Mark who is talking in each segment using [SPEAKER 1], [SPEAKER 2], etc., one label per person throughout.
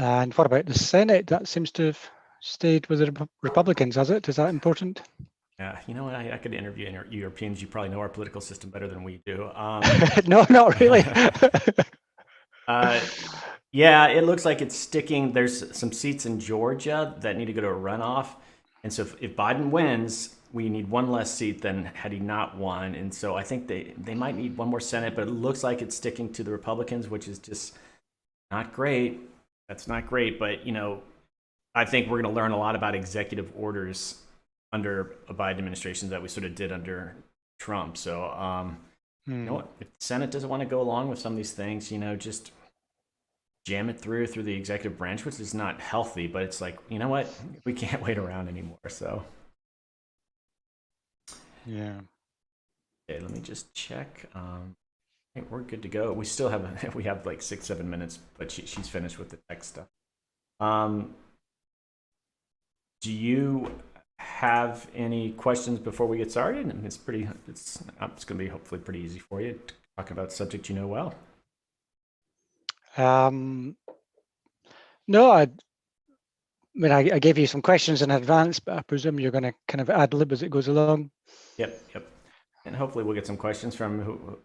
[SPEAKER 1] And what about the Senate? That seems to have stayed with the Republicans, has it? Is that important?
[SPEAKER 2] Yeah, you know what? I could interview Europeans. You probably know our political system better than we do.
[SPEAKER 1] No, not really.
[SPEAKER 2] Uh, yeah, it looks like it's sticking. There's some seats in Georgia that need to go to a runoff. And so if Biden wins, we need one less seat than had he not won. And so I think they might need one more Senate, but it looks like it's sticking to the Republicans, which is just not great. That's not great. But, I think we're going to learn a lot about executive orders under a Biden administration that we sort of did under Trump. So, you know what? If the Senate doesn't want to go along with some of these things, just jam it through the executive branch, which is not healthy. But it's like, you know what? We can't wait around anymore. So,
[SPEAKER 1] Yeah.
[SPEAKER 2] okay, let me just check. Okay, we're good to go. We still have we have like 6-7 minutes, but she's finished with the tech stuff. Do you have any questions before we get started? And it's going to be hopefully pretty easy for you, talking about a subject you know well.
[SPEAKER 1] No, I mean, I gave you some questions in advance, but I presume you're going to kind of ad lib as it goes along.
[SPEAKER 2] Yep. And hopefully we'll get some questions from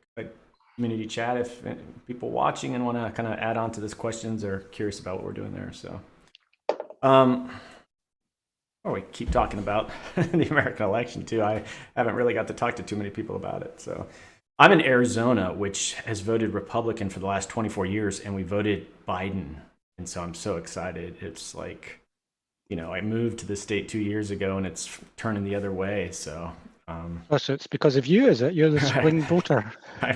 [SPEAKER 2] community chat if people watching and want to kind of add on to this questions or curious about what we're doing there. So, or we keep talking about the American election too. I haven't really got to talk to too many people about it. So I'm in Arizona, which has voted Republican for the last 24 years, and we voted Biden. And so I'm so excited. It's like, I moved to the state 2 years ago and it's turning the other way. So,
[SPEAKER 1] so it's because of you, is it? You're the swing voter.
[SPEAKER 2] I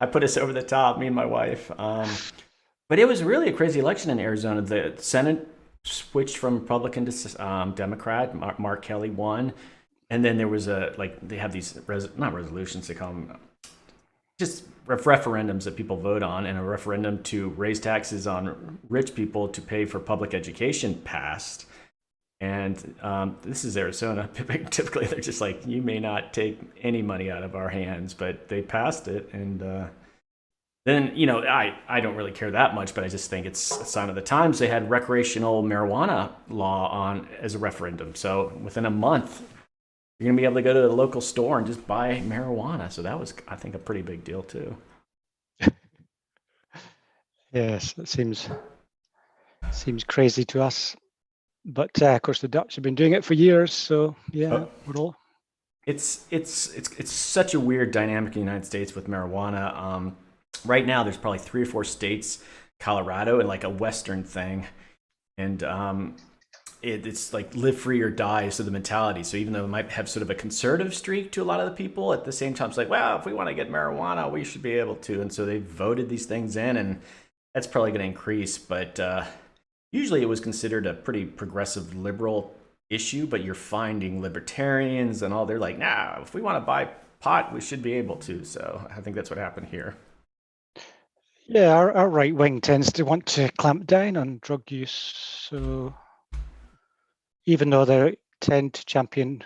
[SPEAKER 2] put us over the top, me and my wife. But it was really a crazy election in Arizona. The Senate switched from Republican to Democrat. Mark Kelly won. And then there was they have these, not resolutions, they call them just referendums that people vote on, and a referendum to raise taxes on rich people to pay for public education passed. And this is Arizona. Typically, they're just like, you may not take any money out of our hands, but they passed it. And then, I don't really care that much, but I just think it's a sign of the times. They had recreational marijuana law on as a referendum. So within a month, you're going to be able to go to the local store and just buy marijuana. So that was, I think, a pretty big deal too.
[SPEAKER 1] Yes, it seems crazy to us. But of course, the Dutch have been doing it for years, so yeah, we're all.
[SPEAKER 2] It's such a weird dynamic in the United States with marijuana. Right now, there's probably 3 or 4 states, Colorado, and like a Western thing, and it's like live free or die. So the mentality. So even though it might have sort of a conservative streak to a lot of the people, at the same time, it's like, well, if we want to get marijuana, we should be able to. And so they voted these things in, and that's probably going to increase, but. Usually it was considered a pretty progressive liberal issue, but you're finding libertarians and all, they're like, nah, if we want to buy pot, we should be able to. So I think that's what happened here.
[SPEAKER 1] Yeah, our right wing tends to want to clamp down on drug use. So even though they tend to champion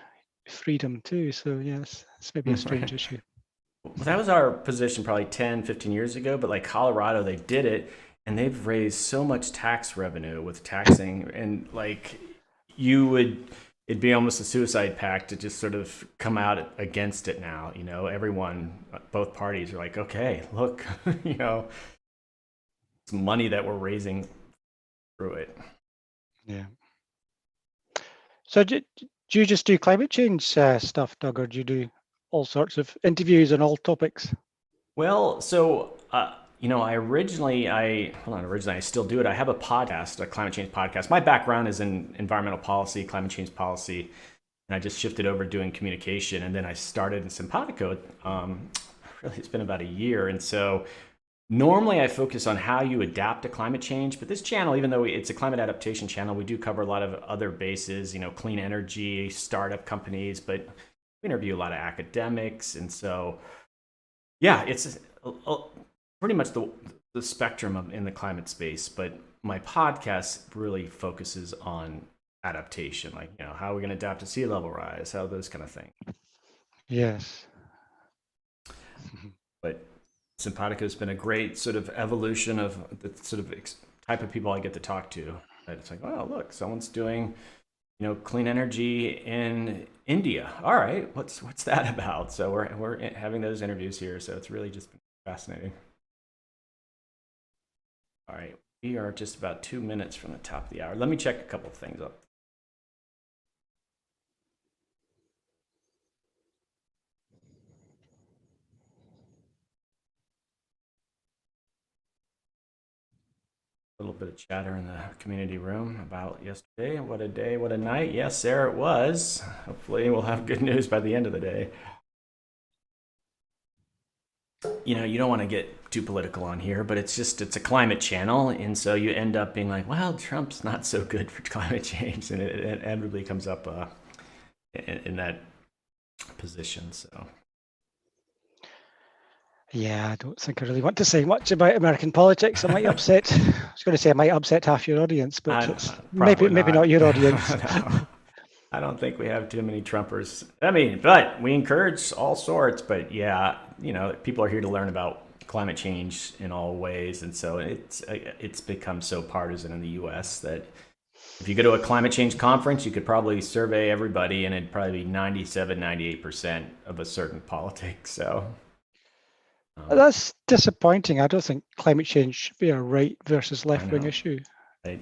[SPEAKER 1] freedom too. So yes, it's maybe a strange issue.
[SPEAKER 2] Well, that was our position probably 10, 15 years ago, but like Colorado, they did it. And they've raised so much tax revenue with taxing, and like it'd be almost a suicide pact to just sort of come out against it now. Everyone, both parties are like, okay, look, it's money that we're raising through it.
[SPEAKER 1] Yeah. So do you just do climate change stuff, Doug, or do you do all sorts of interviews on all topics?
[SPEAKER 2] Well, so I still do it. I have a podcast, a climate change podcast. My background is in environmental policy, climate change policy, and I just shifted over doing communication. And then I started in Simpatico. Really, it's been about a year. And so normally I focus on how you adapt to climate change. But this channel, even though it's a climate adaptation channel, we do cover a lot of other bases, clean energy, startup companies, but we interview a lot of academics. And so, yeah, it's pretty much the spectrum in the climate space, but my podcast really focuses on adaptation, like how are we going to adapt to sea level rise, how those kind of things.
[SPEAKER 1] Yes.
[SPEAKER 2] But Simpatico has been a great sort of evolution of the sort of type of people I get to talk to. That it's like, oh, look, someone's doing, clean energy in India. All right, what's that about? So we're having those interviews here. So it's really just been fascinating. All right, we are just about 2 minutes from the top of the hour. Let me check a couple of things up. A little bit of chatter in the community room about yesterday. What a day, what a night. Yes, Sarah, it was. Hopefully we'll have good news by the end of the day. You don't want to get too political on here, but it's a climate channel. And so you end up being like, well, Trump's not so good for climate change. And it inevitably comes up in that position. So.
[SPEAKER 1] Yeah, I don't think I really want to say much about American politics. I might upset. I was going to say I might upset half your audience, but maybe not your audience.
[SPEAKER 2] No, I don't think we have too many Trumpers. But we encourage all sorts. But yeah, people are here to learn about climate change in all ways, and so it's become so partisan in the U.S. that if you go to a climate change conference, you could probably survey everybody, and it'd probably be 97, 98% of a certain politic. So.
[SPEAKER 1] That's disappointing. I don't think climate change should be a right versus left-wing issue.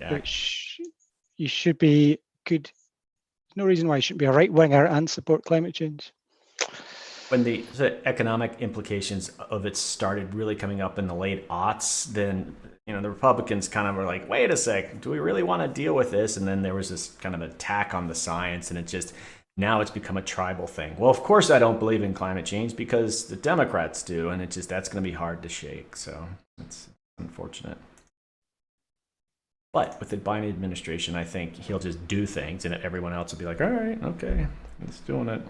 [SPEAKER 1] Which you should be good. There's no reason why you shouldn't be a right-winger and support climate change.
[SPEAKER 2] When the economic implications of it started really coming up in the late aughts, then the Republicans kind of were like, wait a sec, do we really want to deal with this? And then there was this kind of attack on the science, and now it's become a tribal thing. Well, of course I don't believe in climate change because the Democrats do, and that's going to be hard to shake. So it's unfortunate. But with the Biden administration, I think he'll just do things, and everyone else will be like, all right, okay, he's doing it.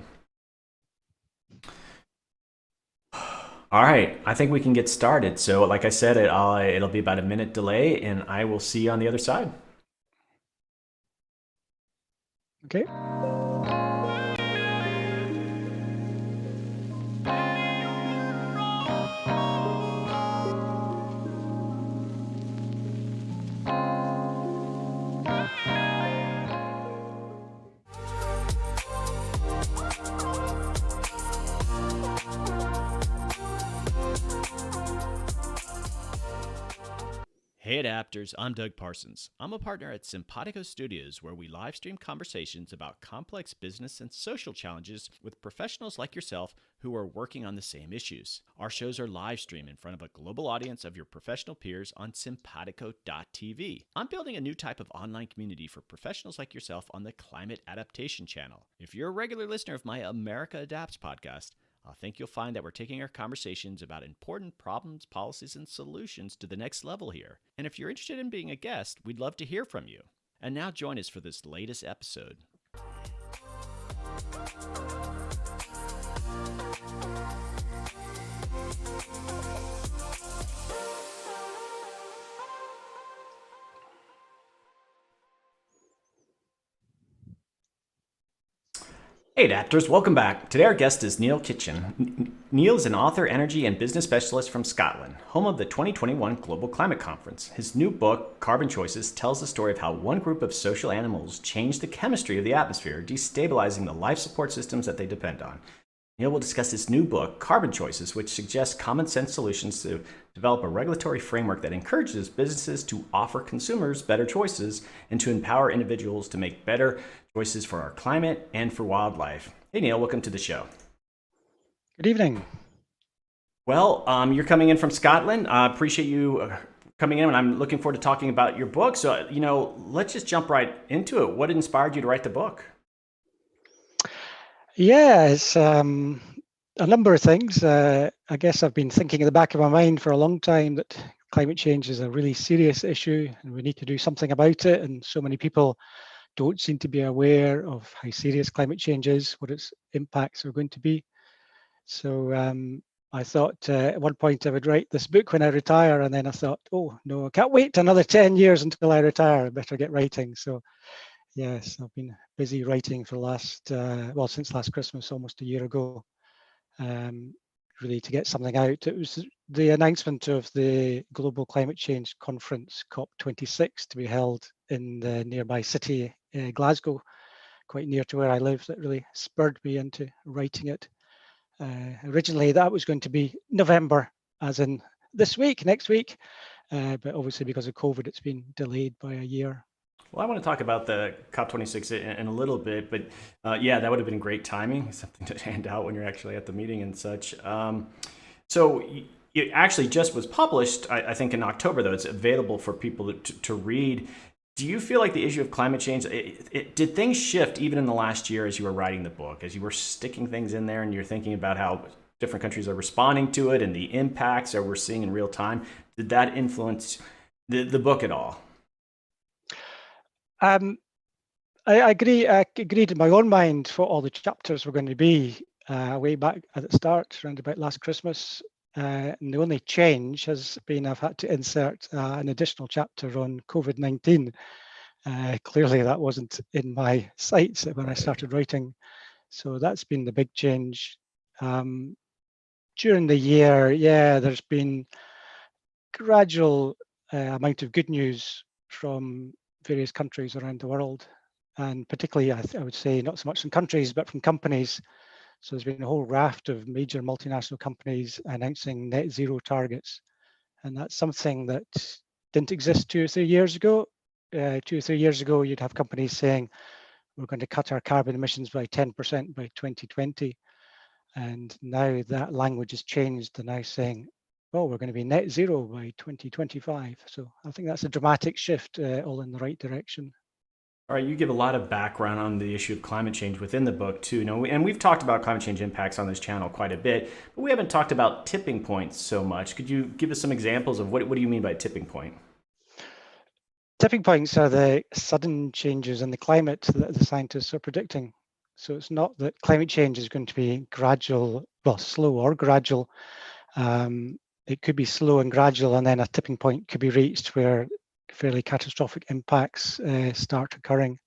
[SPEAKER 2] All right, I think we can get started. So like I said, it'll be about a minute delay, and I will see you on the other side.
[SPEAKER 1] Okay.
[SPEAKER 3] Hey Adapters, I'm Doug Parsons. I'm a partner at Simpatico Studios, where we live stream conversations about complex business and social challenges with professionals like yourself who are working on the same issues. Our shows are live streamed in front of a global audience of your professional peers on simpatico.tv. I'm building a new type of online community for professionals like yourself on the Climate Adaptation channel. If you're a regular listener of my America Adapts podcast, I think you'll find that we're taking our conversations about important problems, policies, and solutions to the next level here. And if you're interested in being a guest, we'd love to hear from you. And now join us for this latest episode.
[SPEAKER 2] Hey Adapters, welcome back. Today our guest is Neil Kitchen. Neil is an author, energy, and business specialist from Scotland, home of the 2021 Global Climate Conference. His new book, Carbon Choices, tells the story of how one group of social animals changed the chemistry of the atmosphere, destabilizing the life support systems that they depend on. Neil will discuss his new book, Carbon Choices, which suggests common sense solutions to develop a regulatory framework that encourages businesses to offer consumers better choices and to empower individuals to make better choices for our climate and for wildlife. Hey, Neil, welcome to the show.
[SPEAKER 1] Good evening.
[SPEAKER 2] Well, you're coming in from Scotland. I appreciate you coming in, and I'm looking forward to talking about your book. So, let's just jump right into it. What inspired you to write the book?
[SPEAKER 1] Yeah, it's a number of things. I guess I've been thinking in the back of my mind for a long time that climate change is a really serious issue and we need to do something about it. And so many people don't seem to be aware of how serious climate change is, what its impacts are going to be. So I thought at one point I would write this book when I retire, and then I thought, oh no, I can't wait another 10 years until I retire. I better get writing. So yes, I've been busy writing for the last, since last Christmas, almost a year ago. really to get something out. It was the announcement of the Global Climate Change Conference, COP26, to be held in the nearby city, Glasgow, quite near to where I live, that really spurred me into writing it. Originally, that was going to be November, as in this week, next week, but obviously because of COVID, it's been delayed by a year.
[SPEAKER 2] Well, I want to talk about the COP26 in a little bit, but yeah, that would have been great timing, something to hand out when you're actually at the meeting and such. So it actually just was published, I think, in October, though. It's available for people to read. Do you feel like the issue of climate change, did things shift even in the last year as you were writing the book, as you were sticking things in there and you're thinking about how different countries are responding to it and the impacts that we're seeing in real time? Did that influence the book at all?
[SPEAKER 1] I agree. I agreed in my own mind what all the chapters were going to be way back at the start, around about last Christmas. And the only change has been I've had to insert an additional chapter on COVID-19. Clearly, that wasn't in my sights when I started writing. So that's been the big change. During the year, yeah, there's been gradual amount of good news from various countries around the world, and particularly I would say not so much from countries but from companies. So there's been a whole raft of major multinational companies announcing net zero targets, and that's something that didn't exist 2 or 3 years ago. 2 or 3 years ago, you'd have companies saying we're going to cut our carbon emissions by 10% by 2020, and now that language has changed. They're now saying, well, we're going to be net zero by 2025. So I think that's a dramatic shift, all in the right direction.
[SPEAKER 2] All right, you give a lot of background on the issue of climate change within the book too. And we've talked about climate change impacts on this channel quite a bit, but we haven't talked about tipping points so much. Could you give us some examples of what do you mean by tipping point?
[SPEAKER 1] Tipping points are the sudden changes in the climate that the scientists are predicting. So it's not that climate change is going to be gradual, well, slow or gradual. It could be slow and gradual, and then a tipping point could be reached where fairly catastrophic impacts start occurring.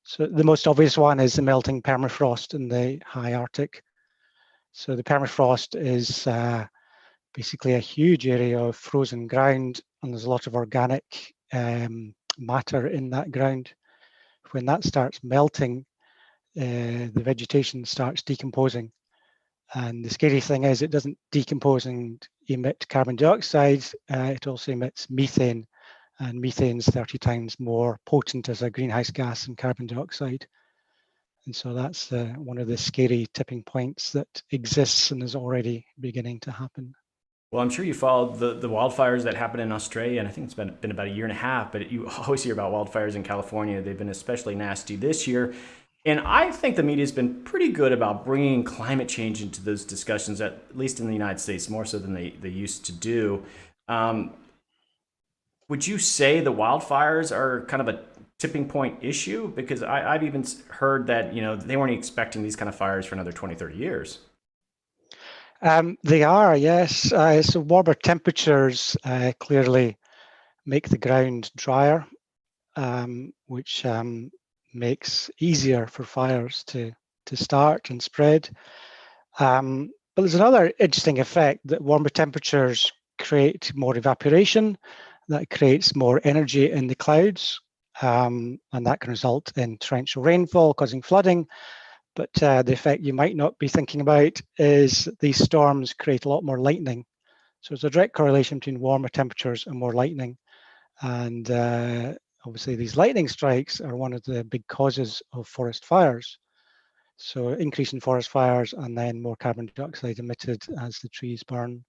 [SPEAKER 1] So the most obvious one is the melting permafrost in the high Arctic. So the permafrost is basically a huge area of frozen ground, and there's a lot of organic matter in that ground. When that starts melting, the vegetation starts decomposing. And the scary thing is it doesn't decompose and emit carbon dioxide, it also emits methane. And methane's 30 times more potent as a greenhouse gas than carbon dioxide. And so that's one of the scary tipping points that exists and is already beginning to happen.
[SPEAKER 2] Well, I'm sure you followed the wildfires that happened in Australia, and I think it's been about a year and a half, but you always hear about wildfires in California. They've been especially nasty this year. And I think the media's been pretty good about bringing climate change into those discussions, at least in the United States, more so than they used to do. Would you say the wildfires are kind of a tipping point issue? Because I've even heard that, they weren't expecting these kind of fires for another 20, 30 years.
[SPEAKER 1] They are, yes. So warmer temperatures clearly make the ground drier, which makes easier for fires to start and spread. But there's another interesting effect that warmer temperatures create more evaporation. That creates more energy in the clouds, and that can result in torrential rainfall, causing flooding. But the effect you might not be thinking about is these storms create a lot more lightning. So there's a direct correlation between warmer temperatures and more lightning. And obviously these lightning strikes are one of the big causes of forest fires. So increase in forest fires and then more carbon dioxide emitted as the trees burn.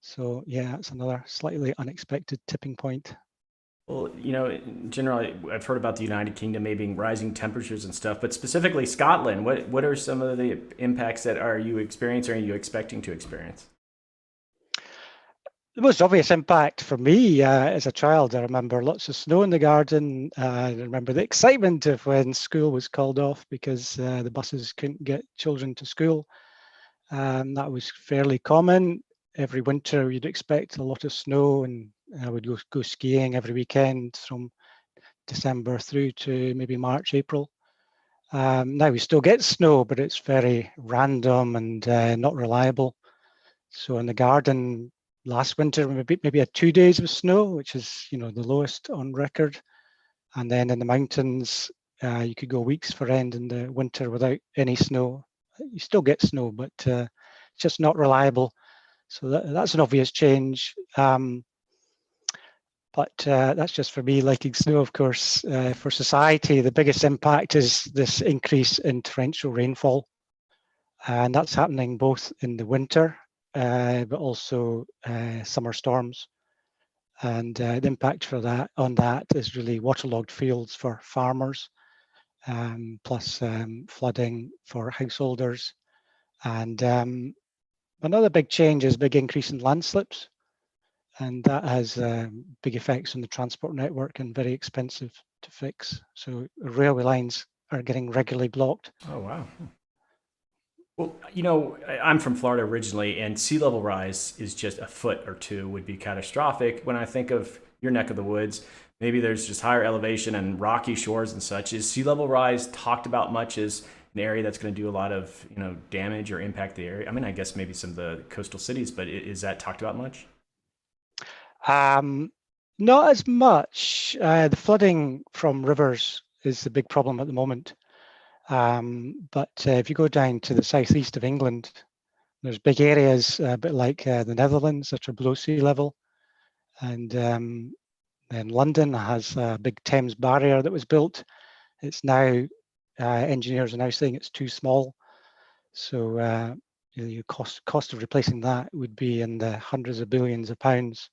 [SPEAKER 1] So yeah, it's another slightly unexpected tipping point.
[SPEAKER 2] Well, generally, I've heard about the United Kingdom maybe rising temperatures and stuff, but specifically Scotland, what are some of the impacts that are you experiencing or are you expecting to experience?
[SPEAKER 1] The most obvious impact for me as a child, I remember lots of snow in the garden. I remember the excitement of when school was called off because the buses couldn't get children to school. That was fairly common. Every winter you'd expect a lot of snow, and I would go skiing every weekend from December through to maybe March, April. Now we still get snow, but it's very random and not reliable. So in the garden last winter, maybe had 2 days of snow, which is, the lowest on record. And then in the mountains, you could go weeks for end in the winter without any snow. You still get snow, but it's just not reliable. So that's an obvious change. But that's just for me liking snow, of course. For society, the biggest impact is this increase in torrential rainfall. And that's happening both in the winter, but also summer storms. And the impact on that is really waterlogged fields for farmers, plus flooding for householders. And another big change is big increase in landslips. And that has big effects on the transport network and very expensive to fix. So railway lines are getting regularly blocked.
[SPEAKER 2] Oh, wow. Well, I'm from Florida originally, and sea level rise is just a foot or two would be catastrophic. When I think of your neck of the woods, maybe there's just higher elevation and rocky shores and such. Is sea level rise talked about much as an area that's going to do a lot of, damage or impact the area? I mean, I guess maybe some of the coastal cities, but is that talked about much?
[SPEAKER 1] Not as much. The flooding from rivers is the big problem at the moment. But if you go down to the southeast of England, there's big areas, a bit like the Netherlands, that are below sea level. And then London has a big Thames barrier that was built. It's now, engineers are now saying it's too small. So the cost of replacing that would be in the hundreds of billions of pounds.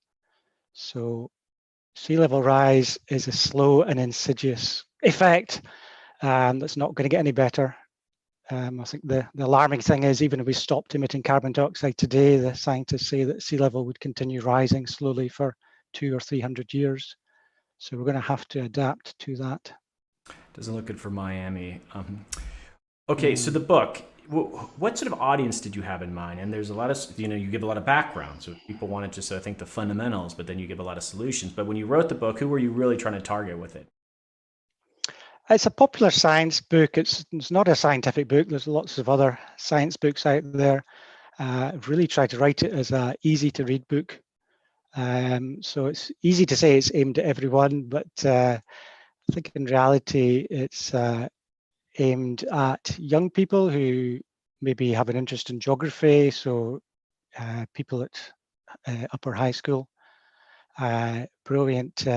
[SPEAKER 1] So sea level rise is a slow and insidious effect that's not going to get any better. I think the alarming thing is, even if we stopped emitting carbon dioxide today, the scientists say that sea level would continue rising slowly for 200 or 300 years. So we're going to have to adapt to that.
[SPEAKER 2] Doesn't look good for Miami. Okay, so the book, what sort of audience did you have in mind? And there's a lot of, you give a lot of background. So people wanted just, I think, the fundamentals, but then you give a lot of solutions. But when you wrote the book, who were you really trying to target with it?
[SPEAKER 1] It's a popular science book. It's not a scientific book. There's lots of other science books out there. I've really tried to write it as an easy to read book. So it's easy to say it's aimed at everyone, but I think in reality, it's aimed at young people who maybe have an interest in geography. So people at upper high school. Brilliant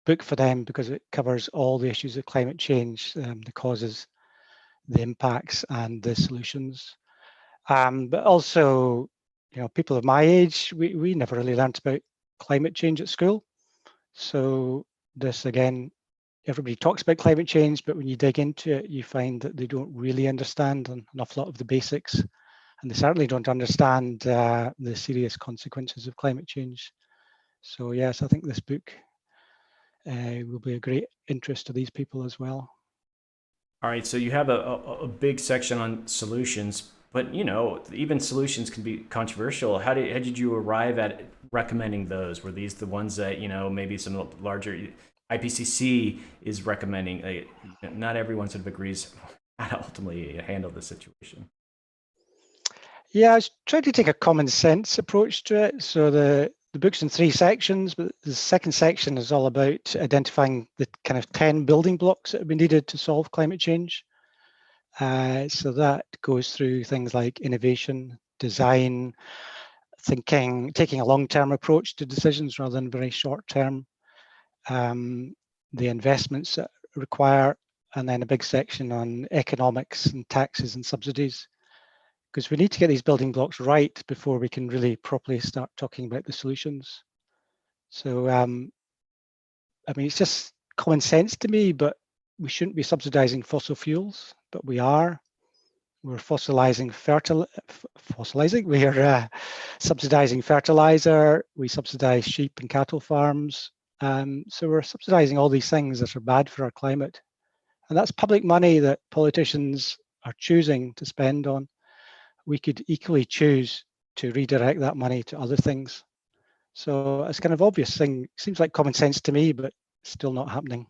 [SPEAKER 1] book for them because it covers all the issues of climate change, the causes, the impacts, and the solutions. But also, people of my age, we never really learnt about climate change at school. So this, again, everybody talks about climate change, but when you dig into it, you find that they don't really understand an awful lot of the basics. And they certainly don't understand the serious consequences of climate change. So yes, I think this book will be a great interest to these people as well.
[SPEAKER 2] All right, so you have a big section on solutions, but even solutions can be controversial. How did you arrive at recommending those? Were these the ones that maybe some larger IPCC is recommending? Not everyone sort of agrees how to ultimately handle the situation.
[SPEAKER 1] Yeah, I was trying to take a common sense approach to it. So the book's in 3 sections, but the second section is all about identifying the kind of 10 building blocks that have been needed to solve climate change. So that goes through things like innovation, design, thinking, taking a long-term approach to decisions rather than very short-term, the investments that require, and then a big section on economics and taxes and subsidies. Because we need to get these building blocks right before we can really properly start talking about the solutions. So, I mean, it's just common sense to me, but we shouldn't be subsidizing fossil fuels, but we are. We're fossilizing we are subsidizing fertilizer, we subsidize sheep and cattle farms. So we're subsidizing all these things that are bad for our climate. And that's public money that politicians are choosing to spend on. We could equally choose to redirect that money to other things. So it's kind of obvious thing. Seems like common sense to me, but still not happening.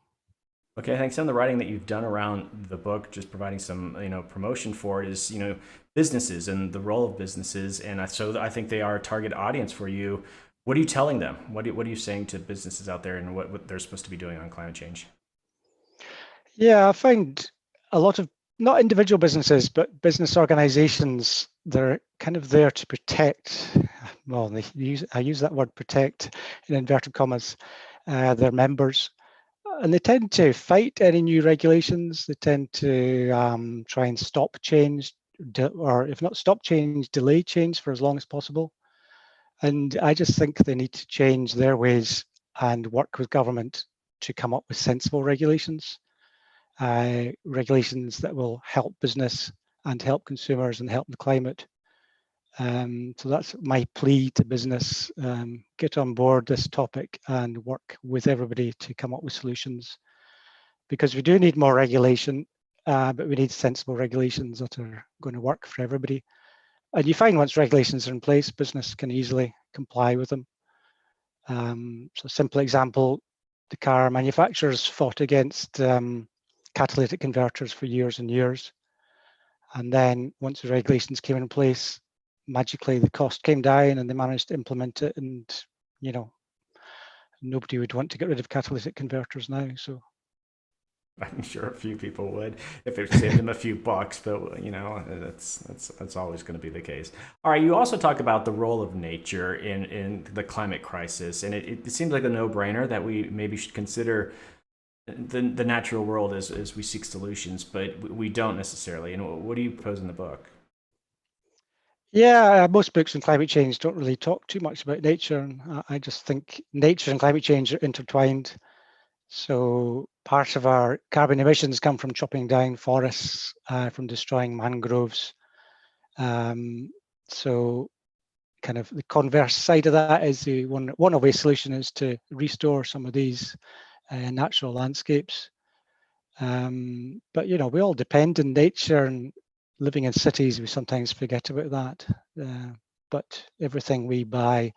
[SPEAKER 2] Okay, thanks. Some of the writing that you've done around the book, just providing some, promotion for it is, businesses and the role of businesses. And so I think they are a target audience for you. What are you telling them? What are you saying to businesses out there and what they're supposed to be doing on climate change?
[SPEAKER 1] Yeah, I find a lot of not individual businesses, but business organizations, they're kind of there to protect, well, I use that word protect in inverted commas, their members. And they tend to fight any new regulations. They tend to try and stop change, or if not stop change, delay change for as long as possible. And I just think they need to change their ways and work with government to come up with sensible regulations. Regulations that will help business and help consumers and help the climate. So that's my plea to business. Get on board this topic and work with everybody to come up with solutions, because we do need more regulation, but we need sensible regulations that are going to work for everybody. And you find once regulations are in place, business can easily comply with them. So a simple example, the car manufacturers fought against catalytic converters for years and years. And then once the regulations came in place, magically the cost came down and they managed to implement it. And, nobody would want to get rid of catalytic converters now. So
[SPEAKER 2] I'm sure a few people would if it saved them a few bucks, but that's always going to be the case. All right, you also talk about the role of nature in the climate crisis, and it seems like a no-brainer that we maybe should consider the natural world as we seek solutions, but we don't necessarily. And what do you propose in the book?
[SPEAKER 1] yeah, most books on climate change don't really talk too much about nature. And I just think nature and climate change are intertwined. So part of our carbon emissions come from chopping down forests, from destroying mangroves. So kind of the converse side of that is the one of the solution is to restore some of these natural landscapes. But we all depend on nature, and living in cities, we sometimes forget about that. But everything we buy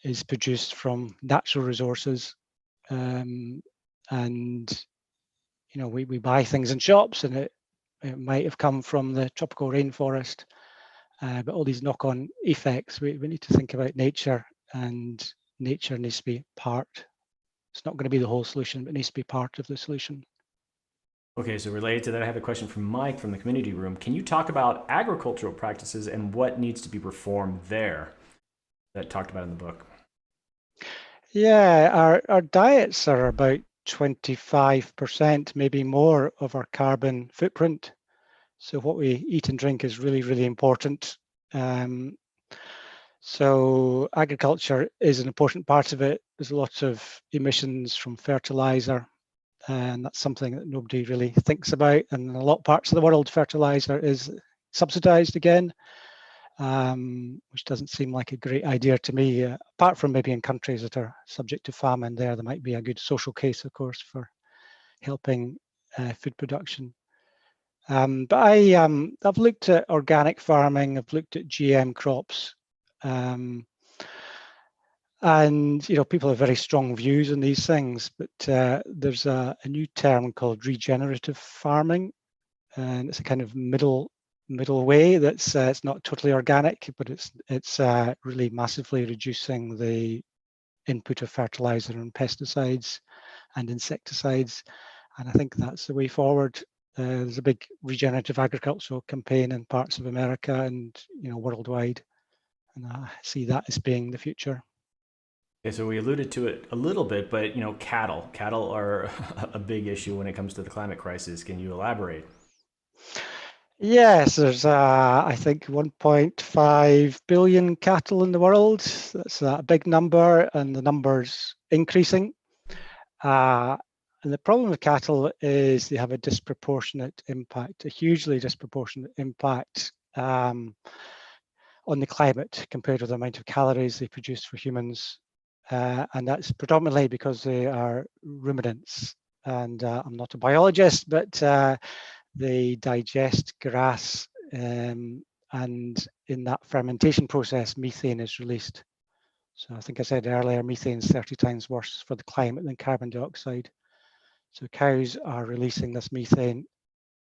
[SPEAKER 1] is produced from natural resources. And we buy things in shops, and it might have come from the tropical rainforest, but all these knock-on effects, we need to think about nature, and nature needs to be part. It's not going to be the whole solution, but it needs to be part of the solution.
[SPEAKER 2] Okay, so related to that, I have a question from Mike from the community room. Can you talk about agricultural practices and what needs to be reformed there that talked about in the book?
[SPEAKER 1] Yeah, our diets are about 25%, maybe more, of our carbon footprint. So what we eat and drink is really, really important. So agriculture is an important part of it. There's lots of emissions from fertilizer, and that's something that nobody really thinks about. And in a lot of parts of the world, fertilizer is subsidized again, which doesn't seem like a great idea to me, apart from maybe in countries that are subject to famine. There might be a good social case, of course, for helping food production. But I've looked at organic farming, I've looked at GM crops, and people have very strong views on these things. But there's a new term called regenerative farming, and it's a kind of middle way that's it's not totally organic, but it's really massively reducing the input of fertilizer and pesticides and insecticides. And I think that's the way forward. There's a big regenerative agricultural campaign in parts of America and worldwide, and I see that as being the future.
[SPEAKER 2] Okay, so we alluded to it a little bit, but cattle are a big issue when it comes to the climate crisis. Can you elaborate?
[SPEAKER 1] Yes, there's I think 1.5 billion cattle in the world. That's a big number, and the number's increasing. And the problem with cattle is they have a disproportionate impact, a hugely disproportionate impact on the climate compared with the amount of calories they produce for humans. And that's predominantly because they are ruminants. And I'm not a biologist, but they digest grass, and in that fermentation process, methane is released. So I think I said earlier, methane is 30 times worse for the climate than carbon dioxide. So cows are releasing this methane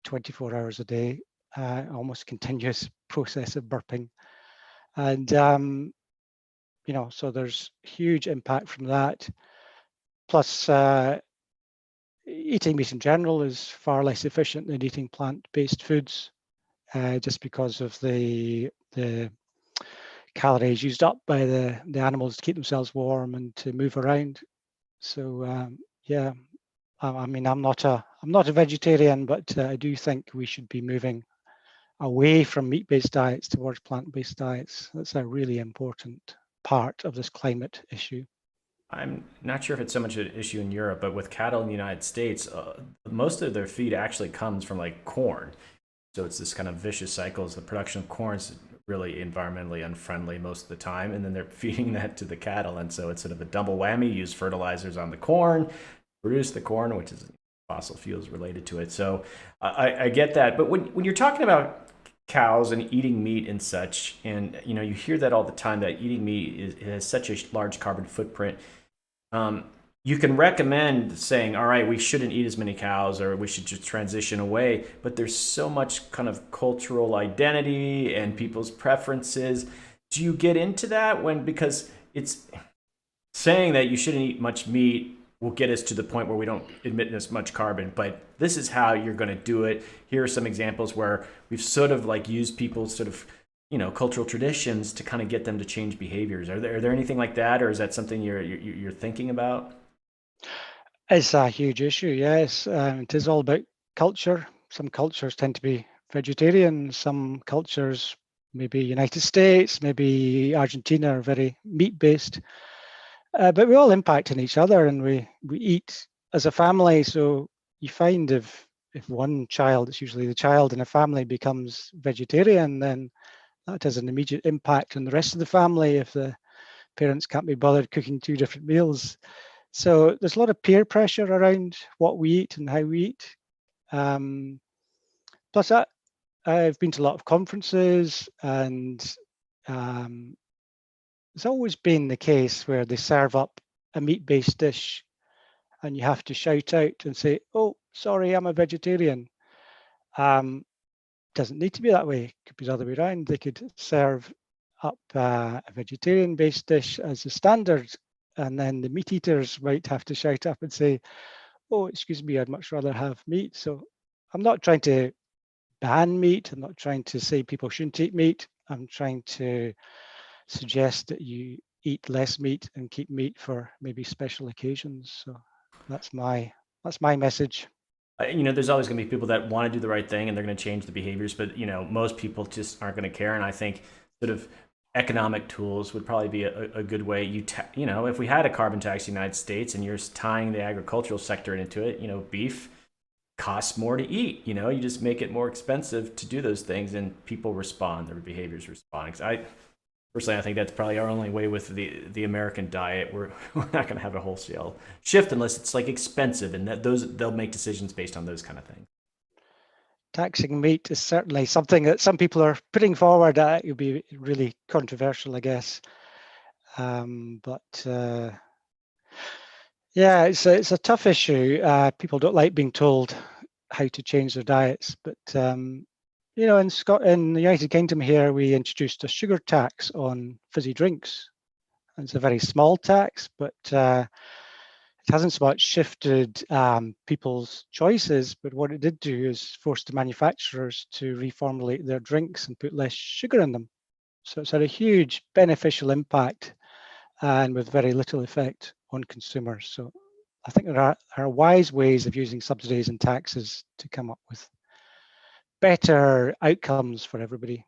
[SPEAKER 1] 24 hours a day, almost continuous process of burping. And, so there's huge impact from that. Plus, eating meat in general is far less efficient than eating plant-based foods, just because of the calories used up by the animals to keep themselves warm and to move around. So yeah, I mean, I'm not a vegetarian, but I do think we should be moving away from meat-based diets towards plant-based diets. That's a really important part of this climate issue.
[SPEAKER 2] I'm not sure if it's so much an issue in Europe, but with cattle in the United States, most of their feed actually comes from like corn. So it's this kind of vicious cycle. The production of corn is really environmentally unfriendly most of the time, and then they're feeding that to the cattle, and so it's sort of a double whammy. Use fertilizers on the corn, produce the corn, which is fossil fuels related to it. So I get that, but when you're talking about cows and eating meat and such, and you hear that all the time, that eating meat has such a large carbon footprint. You can recommend saying, all right, we shouldn't eat as many cows, or we should just transition away. But there's so much kind of cultural identity and people's preferences. Do you get into that because it's saying that you shouldn't eat much meat will get us to the point where we don't emit as much carbon, but this is how you're going to do it. Here are some examples where we've sort of like used people's sort of cultural traditions to kind of get them to change behaviors. Are there anything like that, or is that something you're thinking about?
[SPEAKER 1] It's a huge issue, yes. It is all about culture. Some cultures tend to be vegetarian. Some cultures, maybe United States, maybe Argentina, are very meat-based. But we all impact on each other, and we eat as a family. So you find if one child, it's usually the child in a family, becomes vegetarian, then that has an immediate impact on the rest of the family if the parents can't be bothered cooking 2 different meals. So there's a lot of peer pressure around what we eat and how we eat. Plus, I've been to a lot of conferences, and it's always been the case where they serve up a meat-based dish and you have to shout out and say, oh, sorry, I'm a vegetarian. Doesn't need to be that way. It could be the other way around. They could serve up a vegetarian-based dish as a standard, and then the meat eaters might have to shout up and say, oh, excuse me, I'd much rather have meat. So I'm not trying to ban meat. I'm not trying to say people shouldn't eat meat. I'm trying to suggest that you eat less meat and keep meat for maybe special occasions. So that's my message.
[SPEAKER 2] There's always going to be people that want to do the right thing and they're going to change the behaviors, but most people just aren't going to care. And I think sort of economic tools would probably be a good way. If we had a carbon tax in the United States and you're tying the agricultural sector into it, beef costs more to eat. You just make it more expensive to do those things, and people respond. Their behaviors respond. Personally, I think that's probably our only way with the American diet. We're not going to have a wholesale shift unless it's like expensive, and they'll make decisions based on those kind of things.
[SPEAKER 1] Taxing meat is certainly something that some people are putting forward. It will be really controversial, I guess. But yeah, it's a tough issue. People don't like being told how to change their diets, but in the United Kingdom here, we introduced a sugar tax on fizzy drinks. It's a very small tax, but it hasn't so much shifted people's choices, but what it did do is force the manufacturers to reformulate their drinks and put less sugar in them. So it's had a huge beneficial impact, and with very little effect on consumers. So I think there are wise ways of using subsidies and taxes to come up with better outcomes for everybody.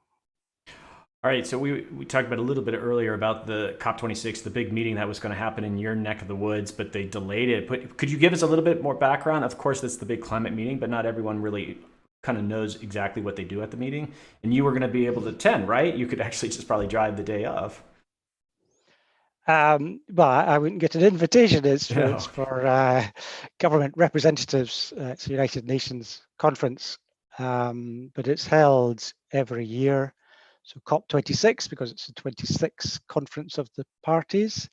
[SPEAKER 2] All right, so we talked about a little bit earlier about the COP26, the big meeting that was going to happen in your neck of the woods, but they delayed it. But could you give us a little bit more background? Of course, that's the big climate meeting, but not everyone really kind of knows exactly what they do at the meeting. And you were going to be able to attend, right? You could actually just probably drive the day of.
[SPEAKER 1] Well, I wouldn't get an invitation. It's for government representatives. It's the United Nations conference, but it's held every year. So COP26, because it's the 26th conference of the parties.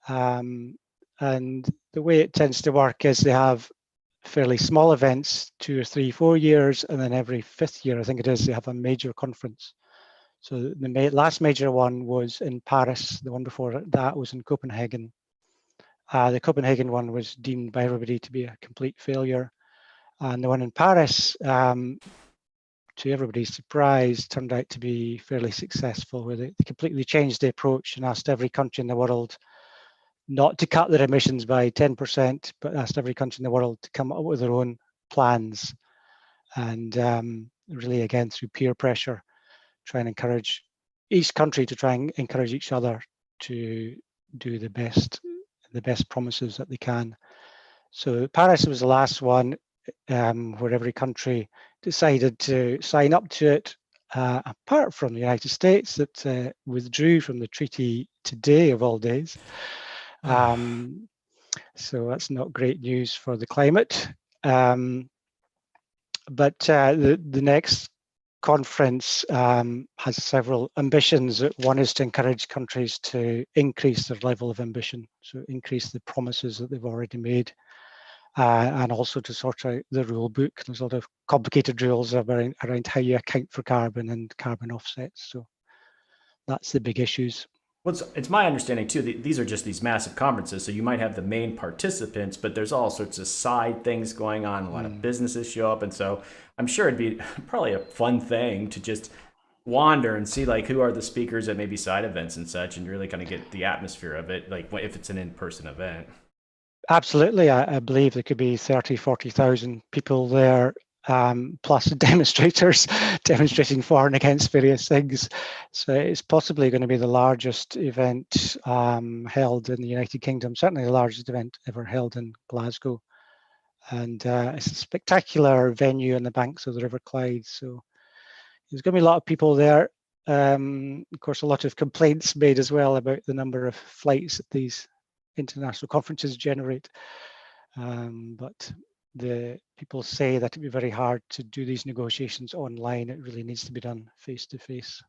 [SPEAKER 1] And the way it tends to work is they have fairly small events, 2 or 3, 4 years, and then every 5th year, I think it is, they have a major conference. So the last major one was in Paris. The one before that was in Copenhagen. The Copenhagen one was deemed by everybody to be a complete failure. And the one in Paris, to everybody's surprise, turned out to be fairly successful, where they completely changed the approach and asked every country in the world not to cut their emissions by 10%, but asked every country in the world to come up with their own plans. And really, again, through peer pressure, try and encourage each country to try and encourage each other to do the best promises that they can. So Paris was the last one, where every country decided to sign up to it, apart from the United States that withdrew from the treaty today of all days. So that's not great news for the climate. But the next conference has several ambitions. One is to encourage countries to increase their level of ambition, so increase the promises that they've already made, and also to sort out the rule book. There's a lot of complicated rules around how you account for carbon and carbon offsets. So that's the big issues.
[SPEAKER 2] Well, it's my understanding too that these are just these massive conferences. So you might have the main participants, but there's all sorts of side things going on. A lot of businesses show up, and so I'm sure it'd be probably a fun thing to just wander and see like who are the speakers at maybe side events and such, and really kind of get the atmosphere of it, like if it's an in-person event.
[SPEAKER 1] Absolutely. I believe there could be 30, 40,000 people there, plus demonstrators demonstrating for and against various things. So it's possibly going to be the largest event held in the United Kingdom, certainly the largest event ever held in Glasgow. And it's a spectacular venue on the banks of the River Clyde. So there's going to be a lot of people there. Of course, a lot of complaints made as well about the number of flights that these international conferences generate, but the people say that it'd be very hard to do these negotiations online. It really needs to be done face to face.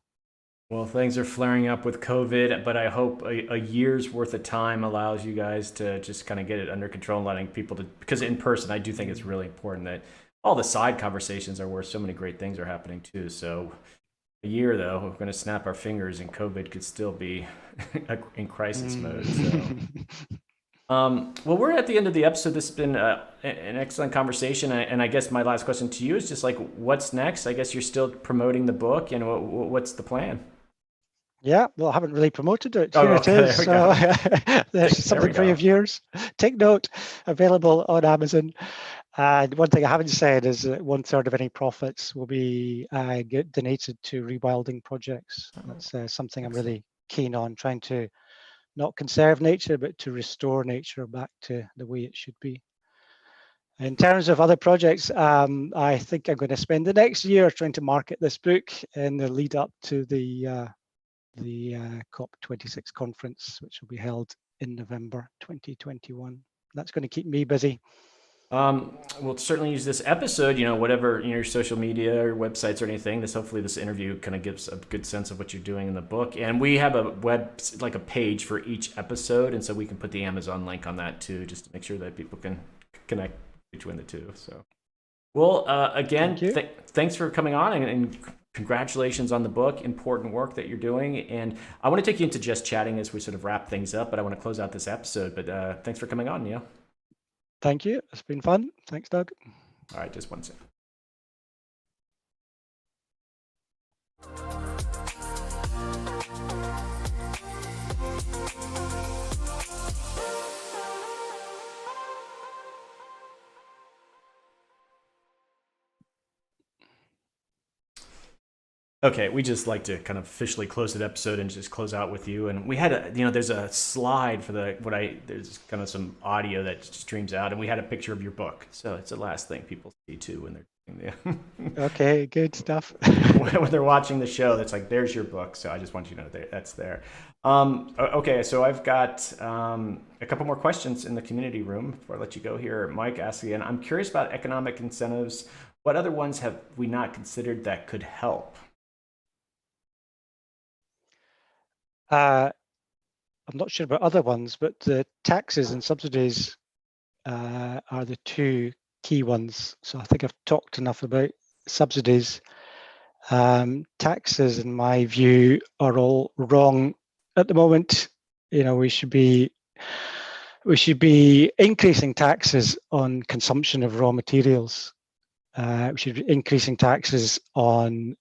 [SPEAKER 2] Well, things are flaring up with COVID, but I hope a year's worth of time allows you guys to just kind of get it under control and letting people to, because in person, I do think it's really important that all the side conversations are where so many great things are happening too. So a year though, we're going to snap our fingers and COVID could still be in crisis mode. So. Well, we're at the end of the episode. This has been an excellent conversation. And I guess my last question to you is just like, what's next? I guess you're still promoting the book, and what's the plan?
[SPEAKER 1] Yeah, well, I haven't really promoted it. Here it is. So there's something for your viewers. Take note, available on Amazon. And one thing I haven't said is that 1/3 of any profits will be donated to rewilding projects. That's something I'm really keen on, trying to not conserve nature, but to restore nature back to the way it should be. In terms of other projects, I think I'm going to spend the next year trying to market this book in the lead up to the COP26 conference, which will be held in November 2021. That's going to keep me busy.
[SPEAKER 2] We'll certainly use this episode, whatever, your social media or websites or anything. Hopefully this interview kind of gives a good sense of what you're doing in the book. And we have a a page for each episode. And so we can put the Amazon link on that too, just to make sure that people can connect between the two. So, well, again, thanks for coming on and congratulations on the book, important work that you're doing. And I want to take you into just chatting as we sort of wrap things up, but I want to close out this episode. But thanks for coming on, Neil.
[SPEAKER 1] Thank you. It's been fun. Thanks, Doug.
[SPEAKER 2] All right, just one second. Okay, we just like to kind of officially close the episode and just close out with you. And we had there's a slide for there's kind of some audio that streams out, and we had a picture of your book. So it's the last thing people see too when they're doing the
[SPEAKER 1] Okay, good stuff.
[SPEAKER 2] when they're watching the show, that's like, there's your book. So I just want you to know that's there. Okay, so I've got a couple more questions in the community room before I let you go here. Mike asks again, I'm curious about economic incentives. What other ones have we not considered that could help?
[SPEAKER 1] I'm not sure about other ones, but the taxes and subsidies are the two key ones. So I think I've talked enough about subsidies. Taxes, in my view, are all wrong at the moment. We should be increasing taxes on consumption of raw materials. We should be increasing taxes on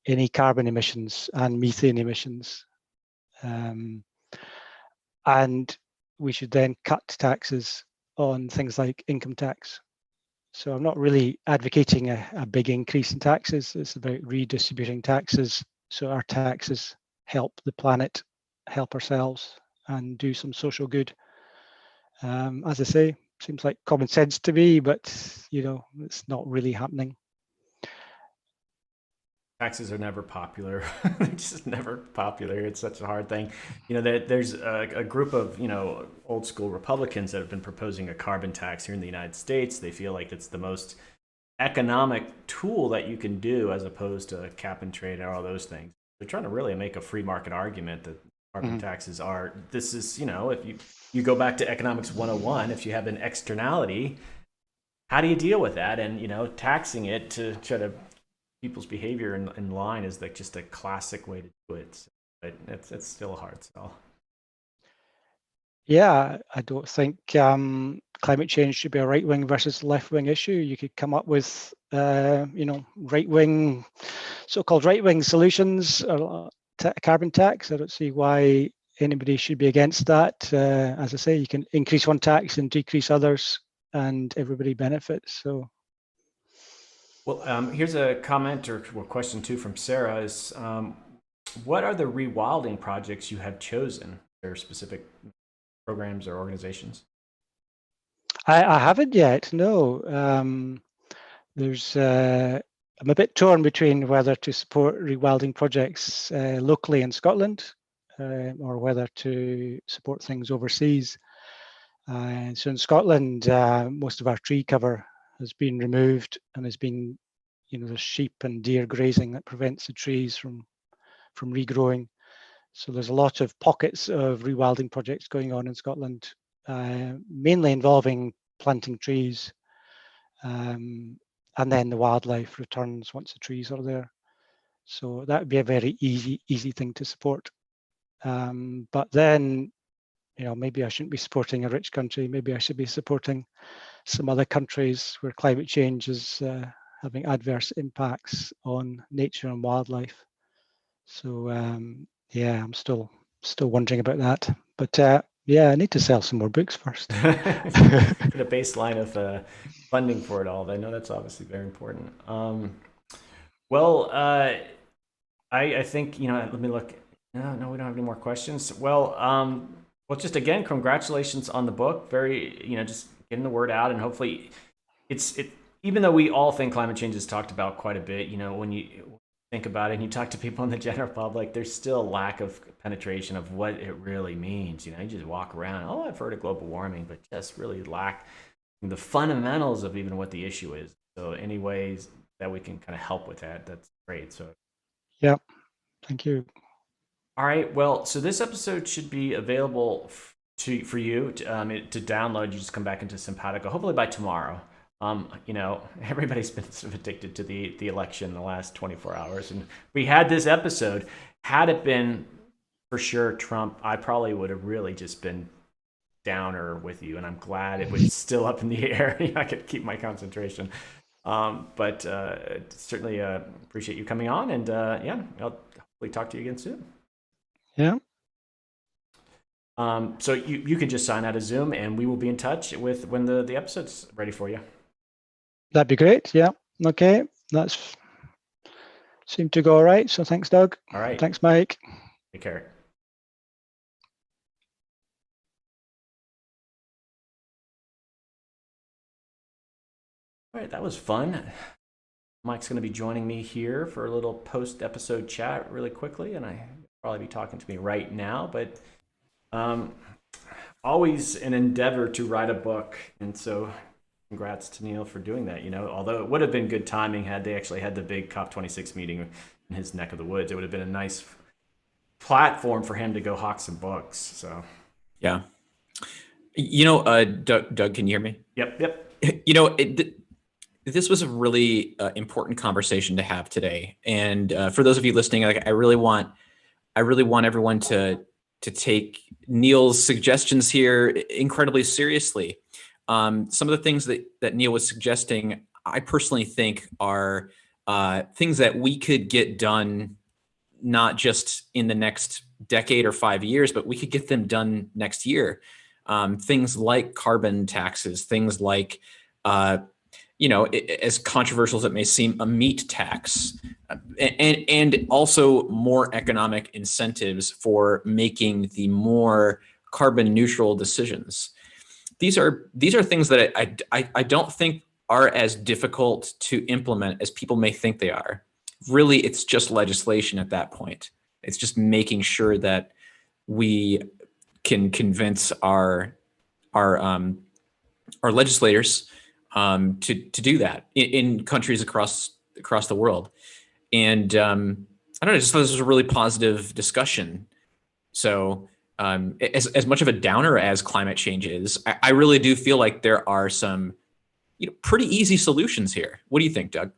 [SPEAKER 1] any carbon emissions and methane emissions. And we should then cut taxes on things like income tax. So I'm not really advocating a big increase in taxes. It's about redistributing taxes so our taxes help the planet, help ourselves, and do some social good. As I say, seems like common sense to me, but it's not really happening.
[SPEAKER 2] Taxes are never popular. They're just never popular. It's such a hard thing. There's a group of, old school Republicans that have been proposing a carbon tax here in the United States. They feel like it's the most economic tool that you can do as opposed to cap and trade and all those things. They're trying to really make a free market argument that carbon taxes are, this is, if you go back to economics 101, if you have an externality, how do you deal with that? And, taxing it to try to people's behavior in line is like just a classic way to do it. So, but it's still a hard sell.
[SPEAKER 1] Yeah, I don't think climate change should be a right-wing versus left-wing issue. You could come up with, right-wing, so-called right-wing solutions, or carbon tax. I don't see why anybody should be against that. As I say, you can increase one tax and decrease others, and everybody benefits. So.
[SPEAKER 2] Well, here's a comment or question too from Sarah is, what are the rewilding projects you have chosen? Are there specific programs or organizations?
[SPEAKER 1] I haven't yet, no. I'm a bit torn between whether to support rewilding projects locally in Scotland or whether to support things overseas. So in Scotland, most of our tree cover has been removed and has been, there's sheep and deer grazing that prevents the trees from regrowing. So there's a lot of pockets of rewilding projects going on in Scotland, mainly involving planting trees, and then the wildlife returns once the trees are there. So that would be a very easy thing to support. But then, maybe I shouldn't be supporting a rich country. Maybe I should be supporting some other countries where climate change is having adverse impacts on nature and wildlife. So I'm still wondering about that. But I need to sell some more books first.
[SPEAKER 2] Get a baseline of funding for it all. I know that's obviously very important. I think, let me look. No, we don't have any more questions. Well, just again, congratulations on the book. Very, just getting the word out, and hopefully even though we all think climate change is talked about quite a bit, when you think about it and you talk to people in the general public, there's still a lack of penetration of what it really means. You just walk around, I've heard of global warming, but just really lack the fundamentals of even what the issue is. So any ways that we can kind of help with that, that's great. So
[SPEAKER 1] yeah, thank you.
[SPEAKER 2] All right, well, so this episode should be available for you to download. You just come back into Simpatico hopefully by tomorrow. Everybody's been sort of addicted to the election in the last 24 hours. And we had this episode. Had it been for sure Trump, I probably would have really just been downer with you. And I'm glad it was still up in the air. I could keep my concentration. But certainly appreciate you coming on. And I'll hopefully talk to you again soon.
[SPEAKER 1] Yeah.
[SPEAKER 2] So you can just sign out of Zoom and we will be in touch with when the episode's ready for you.
[SPEAKER 1] That'd be great. Yeah. Okay. That's seemed to go all right. So thanks, Doug.
[SPEAKER 2] All right.
[SPEAKER 1] Thanks, Mike.
[SPEAKER 2] Take care. All right. That was fun. Mike's going to be joining me here for a little post-episode chat really quickly, and I probably be talking to me right now, but always an endeavor to write a book, and so congrats to Neil for doing that. Although it would have been good timing had they actually had the big COP26 meeting in his neck of the woods, it would have been a nice platform for him to go hawk some books. So
[SPEAKER 4] yeah, Doug, can you hear me?
[SPEAKER 2] Yep.
[SPEAKER 4] This was a really important conversation to have today. And for those of you listening, I really want everyone to take Neil's suggestions here incredibly seriously. Some of the things that Neil was suggesting, I personally think are things that we could get done, not just in the next decade or 5 years, but we could get them done next year. Things like carbon taxes, things like, as controversial as it may seem, a meat tax, and also more economic incentives for making the more carbon neutral decisions. These are things that I don't think are as difficult to implement as people may think they are. Really, it's just legislation at that point. It's just making sure that we can convince our legislators to do that in countries across the world. And I don't know, I just thought this was a really positive discussion. So as much of a downer as climate change is, I really do feel like there are some pretty easy solutions here. What do you think, Doug?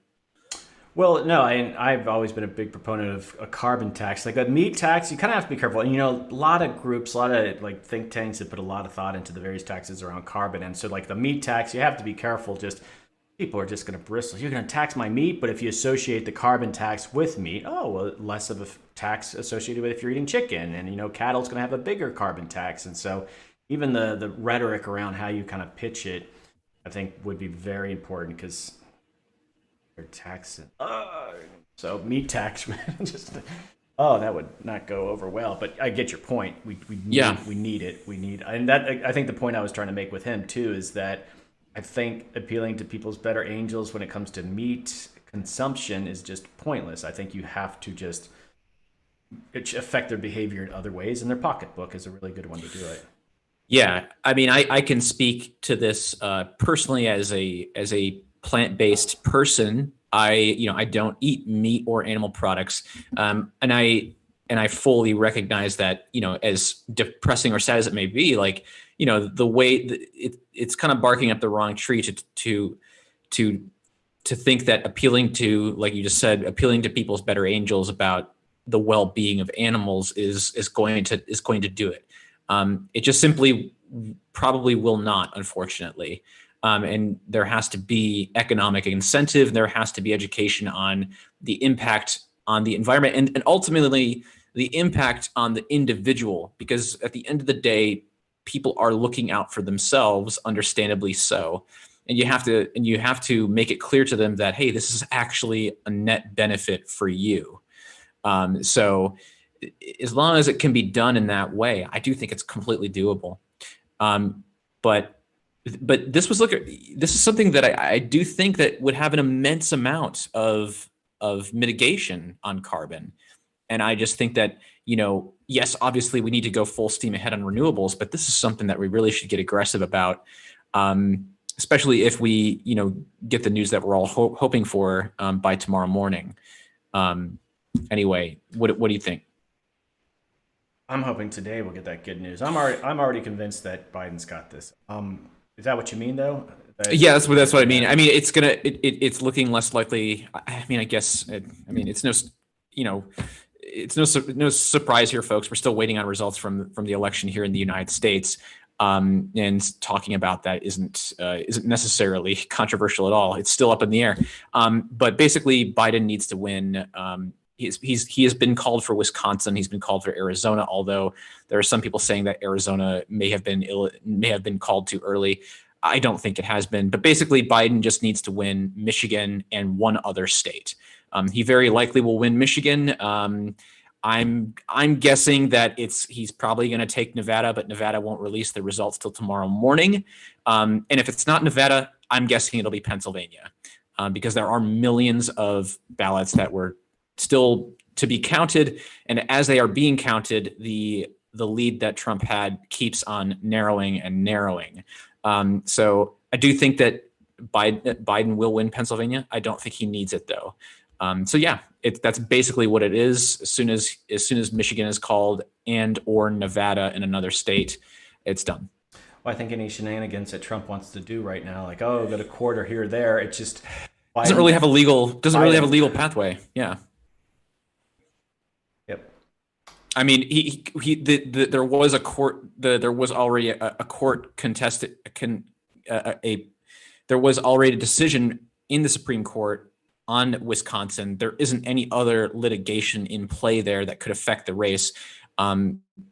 [SPEAKER 2] Well, no, I've always been a big proponent of a carbon tax. Like a meat tax, you kind of have to be careful. And, a lot of groups, a lot of like think tanks have put a lot of thought into the various taxes around carbon. And so like the meat tax, you have to be careful. Just people are just going to bristle. You're going to tax my meat, but if you associate the carbon tax with meat, less of a tax associated with if you're eating chicken. And, cattle's going to have a bigger carbon tax. And so even the rhetoric around how you kind of pitch it, I think would be very important because tax so meat tax just that would not go over well, but I get your point. We need it, and that I think the point I was trying to make with him too is that I think appealing to people's better angels when it comes to meat consumption is just pointless. I think you have to just affect their behavior in other ways, and their pocketbook is a really good one to do it.
[SPEAKER 4] Yeah, I mean, I can speak to this personally as a plant-based person. I don't eat meat or animal products, and I fully recognize that, as depressing or sad as it may be, like, the way it's kind of barking up the wrong tree to think that appealing to, like you just said, appealing to people's better angels about the well-being of animals is going to do it. It just simply probably will not, unfortunately. And there has to be economic incentive. There has to be education on the impact on the environment and ultimately the impact on the individual, because at the end of the day, people are looking out for themselves, understandably so. And you have to make it clear to them that, hey, this is actually a net benefit for you. So as long as it can be done in that way, I do think it's completely doable. But this is something that I do think that would have an immense amount of mitigation on carbon. And I just think that, yes, obviously we need to go full steam ahead on renewables, but this is something that we really should get aggressive about, especially if we, get the news that we're all hoping for by tomorrow morning. Anyway, what do you think?
[SPEAKER 2] I'm hoping today we'll get that good news. I'm already convinced that Biden's got this. Is that what you mean, though?
[SPEAKER 4] Yeah, that's what I mean. I mean, it's looking less likely. I mean, I guess. It's no surprise here, folks. We're still waiting on results from the election here in the United States, and talking about that isn't necessarily controversial at all. It's still up in the air. But basically, Biden needs to win. He has been called for Wisconsin. He's been called for Arizona, although there are some people saying that Arizona may have been called too early. I don't think it has been. But basically, Biden just needs to win Michigan and one other state. He very likely will win Michigan. I'm guessing that he's probably going to take Nevada, but Nevada won't release the results till tomorrow morning. And if it's not Nevada, I'm guessing it'll be Pennsylvania, because there are millions of ballots that were still to be counted, and as they are being counted, the lead that Trump had keeps on narrowing and narrowing. So I do think that Biden will win Pennsylvania. I don't think he needs it though. So yeah, that's basically what it is. As soon as Michigan is called and or Nevada in another state, it's done.
[SPEAKER 2] Well, I think any shenanigans that Trump wants to do right now, like, oh, go to court or here or there, it's just
[SPEAKER 4] Doesn't really have a legal pathway. Yeah.
[SPEAKER 2] Yep.
[SPEAKER 4] I mean, there was a court. There was already a court contested. There was already a decision in the Supreme Court on Wisconsin. There isn't any other litigation in play there that could affect the race.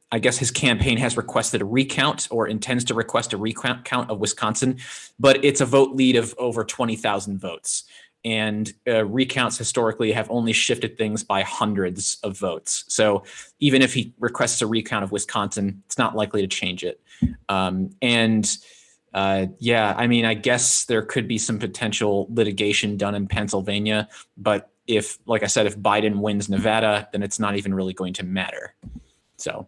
[SPEAKER 4] I guess his campaign has requested a recount or intends to request a recount of Wisconsin, but it's a vote lead of over 20,000 votes. And recounts historically have only shifted things by hundreds of votes. So even if he requests a recount of Wisconsin, it's not likely to change it. Yeah, I mean, I guess there could be some potential litigation done in Pennsylvania, but like I said, if Biden wins Nevada, then it's not even really going to matter. So.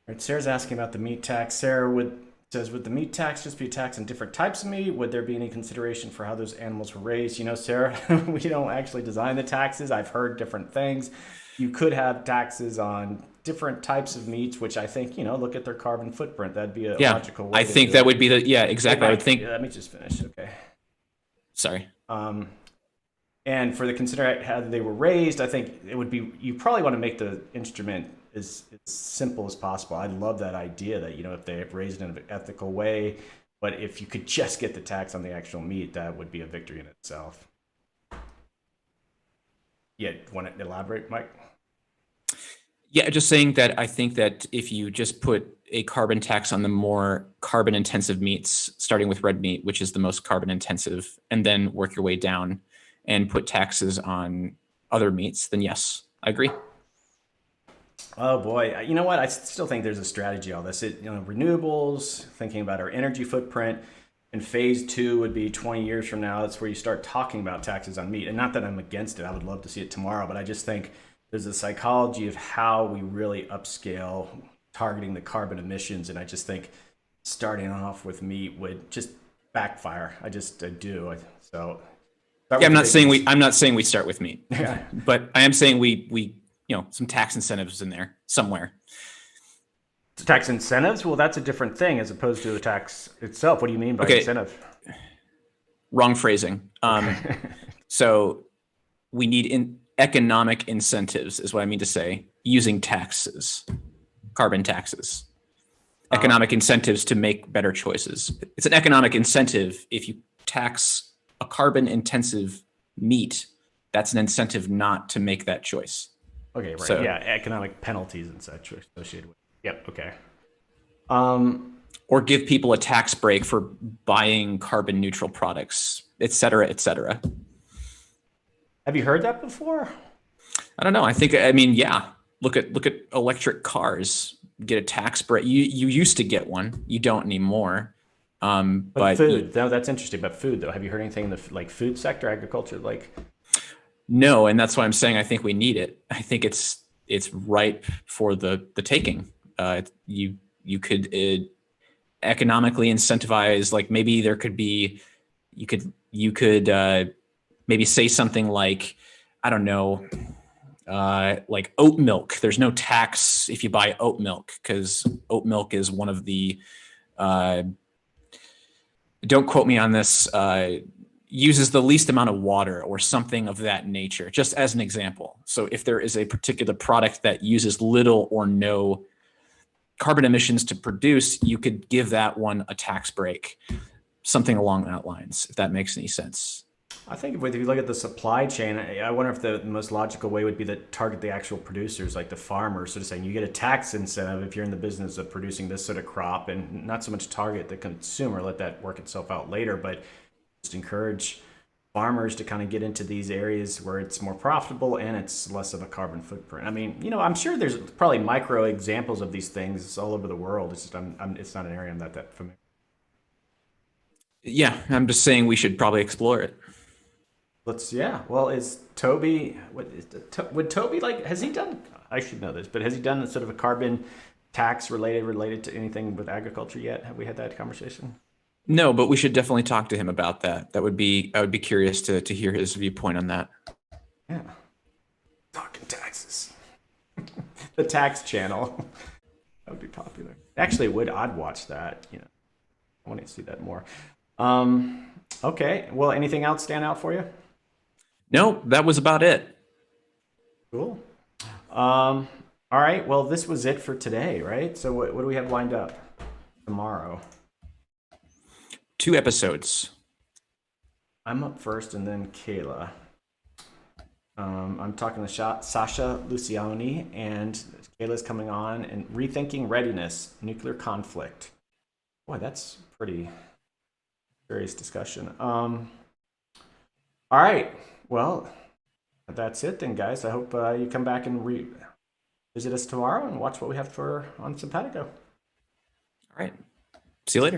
[SPEAKER 2] All right, Sarah's asking about the meat tax. Sarah says, would the meat tax just be a tax on different types of meat? Would there be any consideration for how those animals were raised? You know, Sarah, we don't actually design the taxes. I've heard different things. You could have taxes on different types of meats, which I think, look at their carbon footprint. That'd be a logical way.
[SPEAKER 4] I think that would be exactly. I would think.
[SPEAKER 2] Let me just finish. Okay.
[SPEAKER 4] Sorry.
[SPEAKER 2] And for the consider how they were raised, I think it would be, you probably want to make the instrument as simple as possible. I love that idea that, if they have raised it in an ethical way, but if you could just get the tax on the actual meat, that would be a victory in itself. Yeah, want to elaborate, Mike?
[SPEAKER 4] Yeah, just saying that I think that if you just put a carbon tax on the more carbon intensive meats, starting with red meat, which is the most carbon intensive, and then work your way down and put taxes on other meats, then yes, I agree.
[SPEAKER 2] Oh boy, you know what? I still think there's a strategy all this. Renewables, thinking about our energy footprint, and phase 2 would be 20 years from now. That's where you start talking about taxes on meat. And not that I'm against it. I would love to see it tomorrow, but I just think there's a psychology of how we really upscale targeting the carbon emissions. And I just think starting off with meat would just backfire. I do. So
[SPEAKER 4] I'm not saying we start with meat, but I am saying we some tax incentives in there somewhere.
[SPEAKER 2] Tax incentives? Well, that's a different thing as opposed to the tax itself. What do you mean by incentive?
[SPEAKER 4] Wrong phrasing. So we need economic incentives is what I mean to say, using taxes, carbon taxes, economic incentives to make better choices. It's an economic incentive. If you tax a carbon intensive meat, that's an incentive not to make that choice.
[SPEAKER 2] Okay, right. So, economic penalties and such associated with it. Yep, okay.
[SPEAKER 4] Or give people a tax break for buying carbon neutral products, et cetera, et cetera.
[SPEAKER 2] Have you heard that before?
[SPEAKER 4] I don't know. Look at electric cars. Get a tax break. You used to get one. You don't anymore. But
[SPEAKER 2] food. That's interesting. But food, though, have you heard anything in the food sector, agriculture,
[SPEAKER 4] No, and that's why I'm saying I think we need it. I think it's ripe for the taking. You could economically incentivize, maybe there could be, you could maybe say something like, I don't know, like oat milk. There's no tax if you buy oat milk because oat milk is one of the, don't quote me on this, uses the least amount of water or something of that nature, just as an example. So if there is a particular product that uses little or no carbon emissions to produce, you could give that one a tax break, something along that lines, if that makes any sense.
[SPEAKER 2] I think if you look at the supply chain, I wonder if the most logical way would be to target the actual producers, like the farmers, sort of saying you get a tax incentive if you're in the business of producing this sort of crop, and not so much target the consumer, let that work itself out later, but just encourage farmers to kind of get into these areas where it's more profitable and it's less of a carbon footprint. I mean, I'm sure there's probably micro examples of these things all over the world. It's just it's not an area I'm that familiar.
[SPEAKER 4] Yeah, I'm just saying we should probably explore it.
[SPEAKER 2] Well, is Toby, would Toby, has he done, I should know this, but has he done sort of a carbon tax related to anything with agriculture yet? Have we had that conversation?
[SPEAKER 4] No, but we should definitely talk to him about that. I would be curious to hear his viewpoint on that.
[SPEAKER 2] Yeah. Talking taxes. The tax channel. That would be popular. Actually, I'd watch that. You know, I want to see that more. Okay. Well, anything else stand out for you?
[SPEAKER 4] No, that was about it.
[SPEAKER 2] Cool. All right. Well, this was it for today, right? So what do we have lined up tomorrow?
[SPEAKER 4] 2 episodes.
[SPEAKER 2] I'm up first, and then Kayla. I'm talking to Sasha Luciani, and Kayla's coming on, and Rethinking Readiness, Nuclear Conflict. Boy, that's pretty serious discussion. All right. Well, that's it then, guys. I hope you come back and visit us tomorrow and watch what we have on Simpatico.
[SPEAKER 4] All right. See you later.